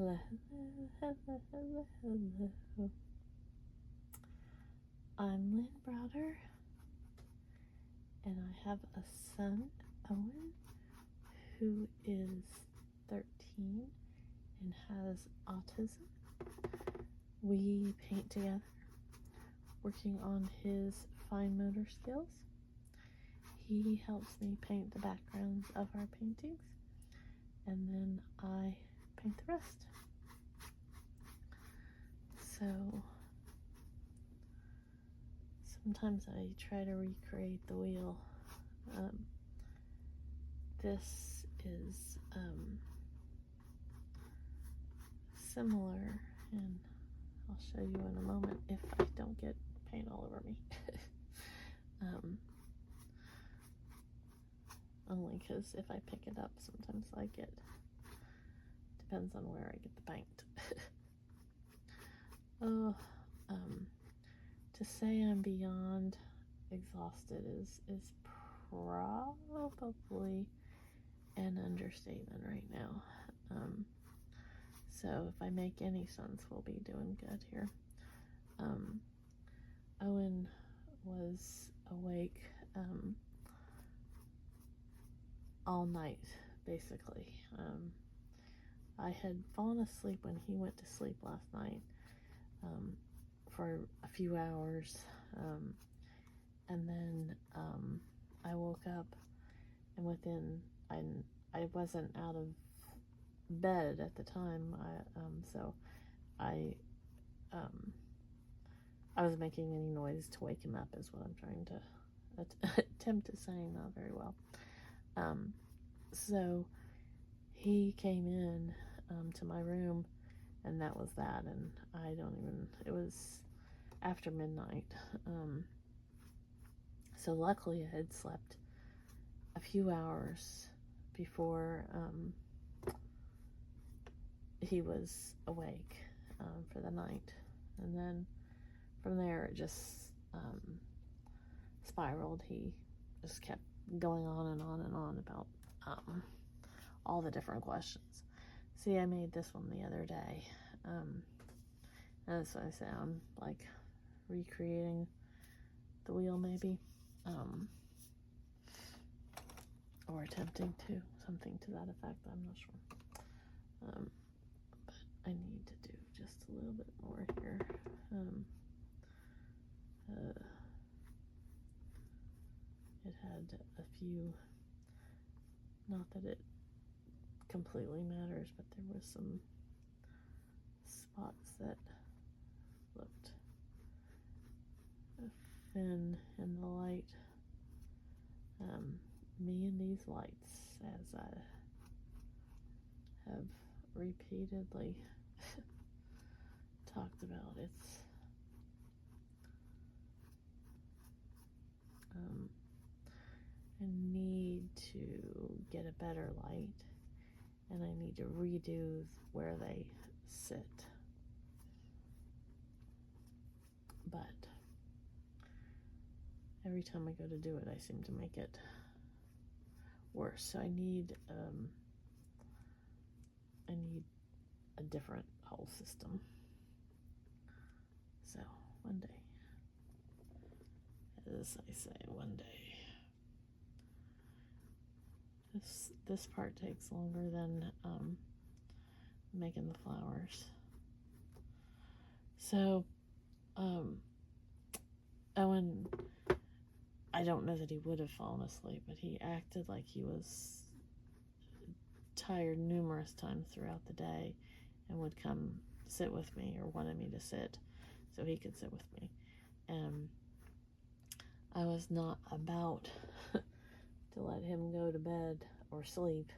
Hello, hello, hello, hello, hello. I'm Lynn Browder, and I have a son, Owen, who is 13 and has autism. We paint together, working on his fine motor skills. He helps me paint the backgrounds of our paintings, and then I paint the rest. So sometimes I try to recreate the wheel. This is similar, and I'll show you in a moment if I don't get paint all over me. Only because if I pick it up, sometimes I get, depends on where I get the paint. To say I'm beyond exhausted is probably an understatement right now. So if I make any sense, we'll be doing good here. Owen was awake all night, basically. I had fallen asleep when he went to sleep last night for a few hours, and then I woke up, and I wasn't out of bed at the time, so I was making any noise to wake him up is what I'm trying to attempt to say, not very well. So he came in to my room, and that was that, and it was after midnight. So luckily I had slept a few hours before he was awake for the night, and then from there it just spiraled. He just kept going on and on and on about all the different questions. See, I made this one the other day, and that's why I say I'm like recreating the wheel, maybe, or attempting to, something to that effect. I'm not sure, but I need to do just a little bit more here. It had a few, not that it completely matters, but there was some spots that looked thin in the light. Me and these lights, as I have repeatedly talked about, I need to get a better light, and I need to redo where they sit. But every time I go to do it, I seem to make it worse. So I need a different whole system. So one day, as I say, one day. This part takes longer than making the flowers. So Owen, I don't know that he would have fallen asleep, but he acted like he was tired numerous times throughout the day and would come sit with me, or wanted me to sit so he could sit with me. And I was not about to let him go to bed or sleep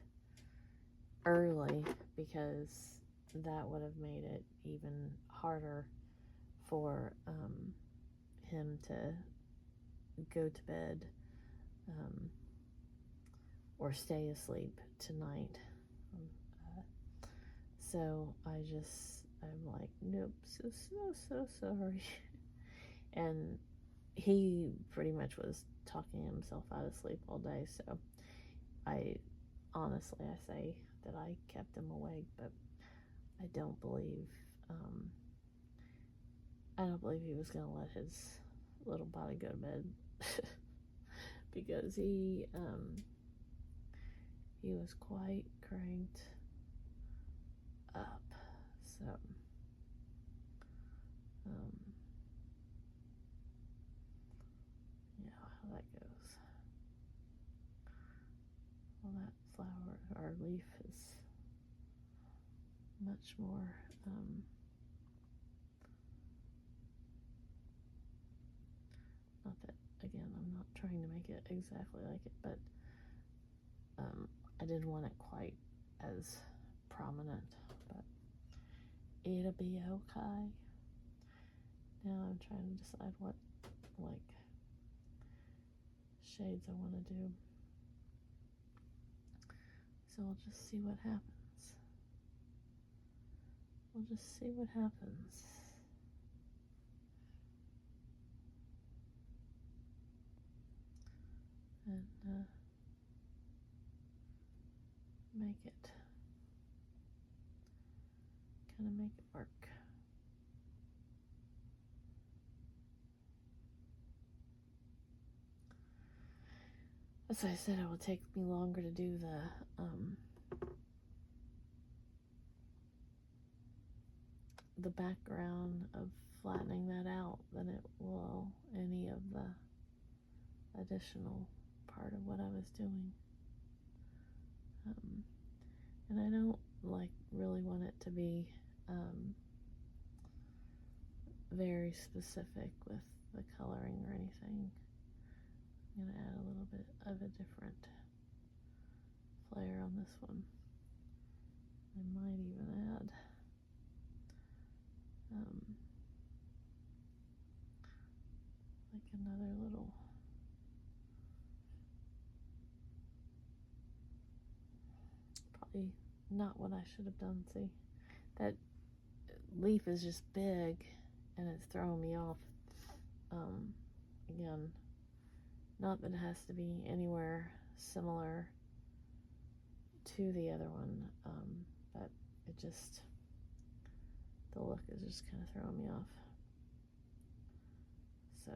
early, because that would have made it even harder for him to go to bed or stay asleep tonight. So I'm like, nope, so sorry. And he pretty much was talking himself out of sleep all day, so I say that I kept him awake, but I don't believe he was gonna let his little body go to bed because he was quite cranked up. So how that goes. Well, that flower or leaf is much more not that, again, I'm not trying to make it exactly like it, but I didn't want it quite as prominent, but it'll be okay. Now I'm trying to decide what shades I want to do, so we'll just see what happens. And make it work. As I said, it will take me longer to do the background of flattening that out than it will any of the additional part of what I was doing. And I don't really want it to be very specific with the coloring or anything. I'm going to add a little bit of a different flair on this one. I might even add another little probably not what I should have done. See, that leaf is just big and it's throwing me off. Again, not that it has to be anywhere similar to the other one, but it just, the look is just kind of throwing me off. So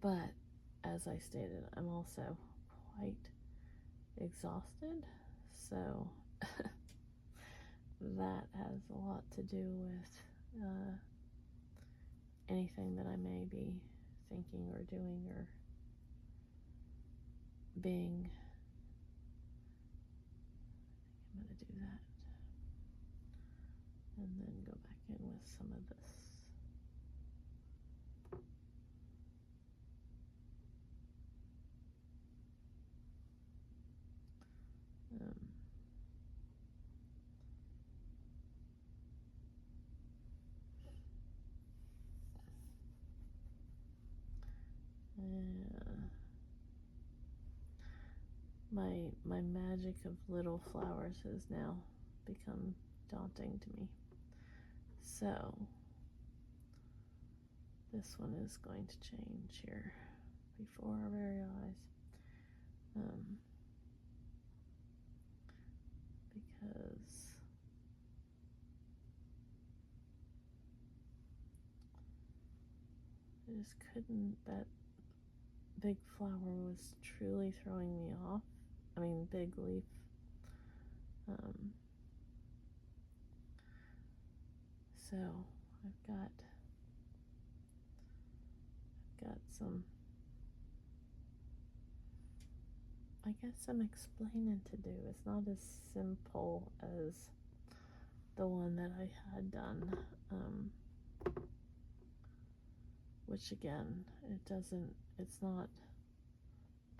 but as I stated, I'm also quite exhausted, so that has a lot to do with anything that I may be thinking or doing or being. I'm going to do that and then go back in with some of this. My magic of little flowers has now become daunting to me. So this one is going to change here before our very eyes. Because I just couldn't, that big flower was truly throwing me off. I mean, big leaf. So I've got some, I guess, some explaining to do. It's not as simple as the one that I had done, which again, it's not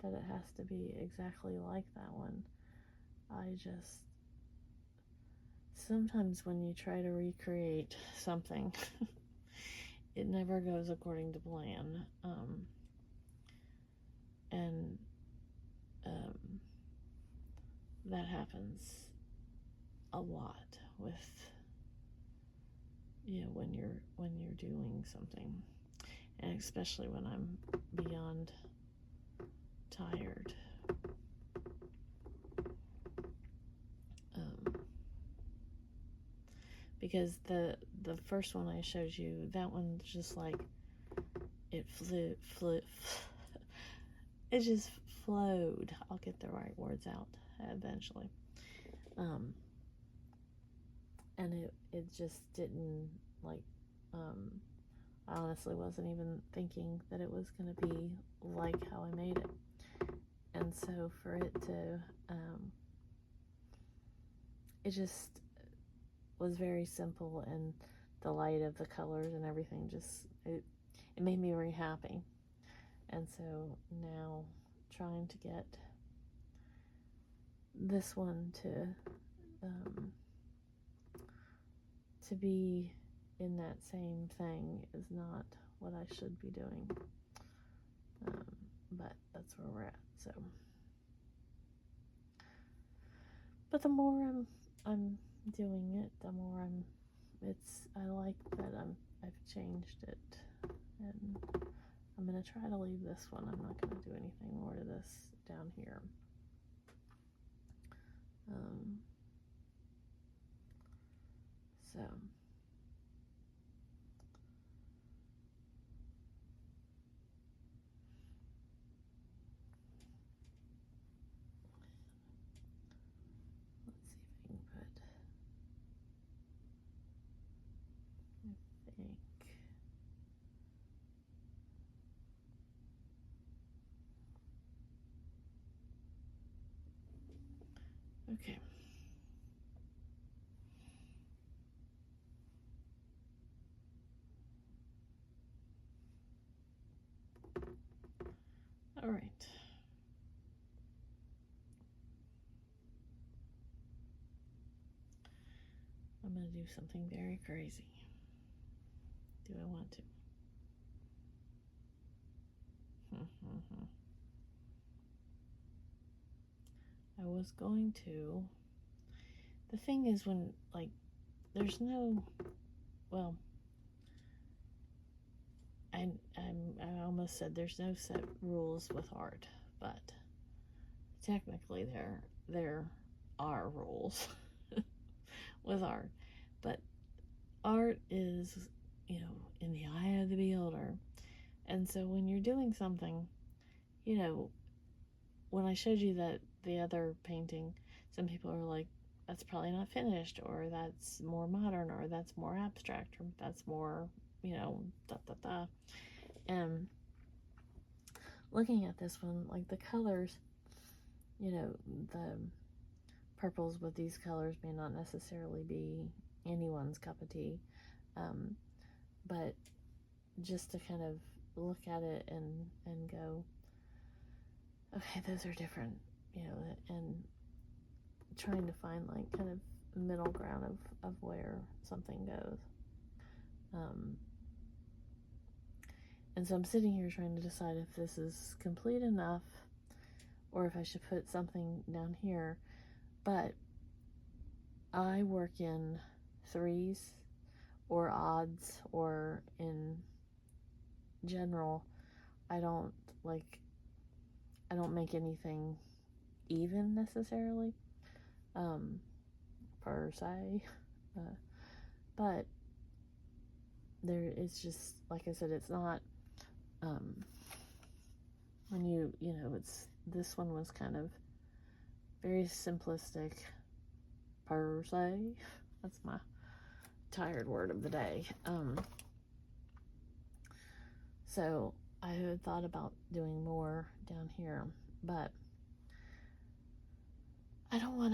that it has to be exactly like that one. Sometimes when you try to recreate something, it never goes according to plan. And that happens a lot with, when you're doing something. and especially when I'm beyond tired. Because the first one I showed you, that one's just like, it flew, it just flowed. I'll get the right words out eventually. And it just didn't, like, I honestly wasn't even thinking that it was going to be like how I made it. And so for it to, it just was very simple, and the light of the colors and everything just, it made me very happy. And so now trying to get this one to be in that same thing is not what I should be doing. But that's where we're at. So, but the more I'm doing it, the more I like that I've changed it, and I'm gonna try to leave this one. I'm not gonna do anything more to this down here. So let's see if I can put, I think, okay. All right. I'm going to do something very crazy. Do I want to? I was going to. The thing is, when, like, there's no, well, I almost said there's no set rules with art, but technically there are rules with art. But art is, in the eye of the beholder. And so when you're doing something, when I showed you that the other painting, some people are like, that's probably not finished, or that's more modern, or that's more abstract, or that's more, And looking at this one, like the colors, the purples with these colors may not necessarily be anyone's cup of tea, but just to kind of look at it and go, okay, those are different, and trying to find, like, kind of middle ground of where something goes. And so I'm sitting here trying to decide if this is complete enough or if I should put something down here. But I work in threes or odds, or in general, I don't make anything even necessarily, per se, but it's just, like I said, it's not, when it's, this one was kind of very simplistic, per se. That's my tired word of the day. So I had thought about doing more down here, but I don't want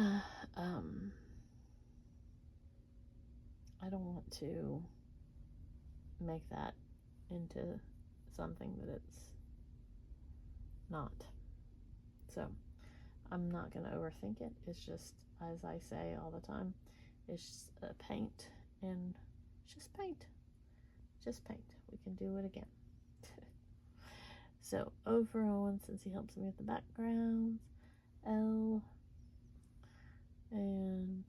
to make that into something that it's not. So I'm not going to overthink it. It's just, as I say all the time, it's just paint, and just paint. Just paint. We can do it again. So O for Owen, since he helps me with the backgrounds. L, and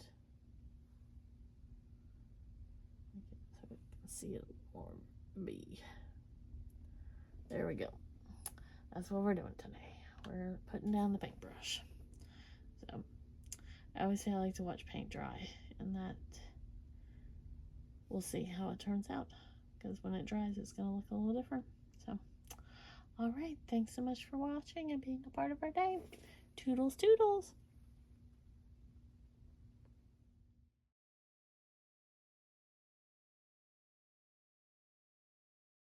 so we can see it more. B. There we go. That's what we're doing today. We're putting down the paintbrush. So, I always say I like to watch paint dry, and that we'll see how it turns out, because when it dries, it's going to look a little different. So, alright, thanks so much for watching and being a part of our day. Toodles, toodles!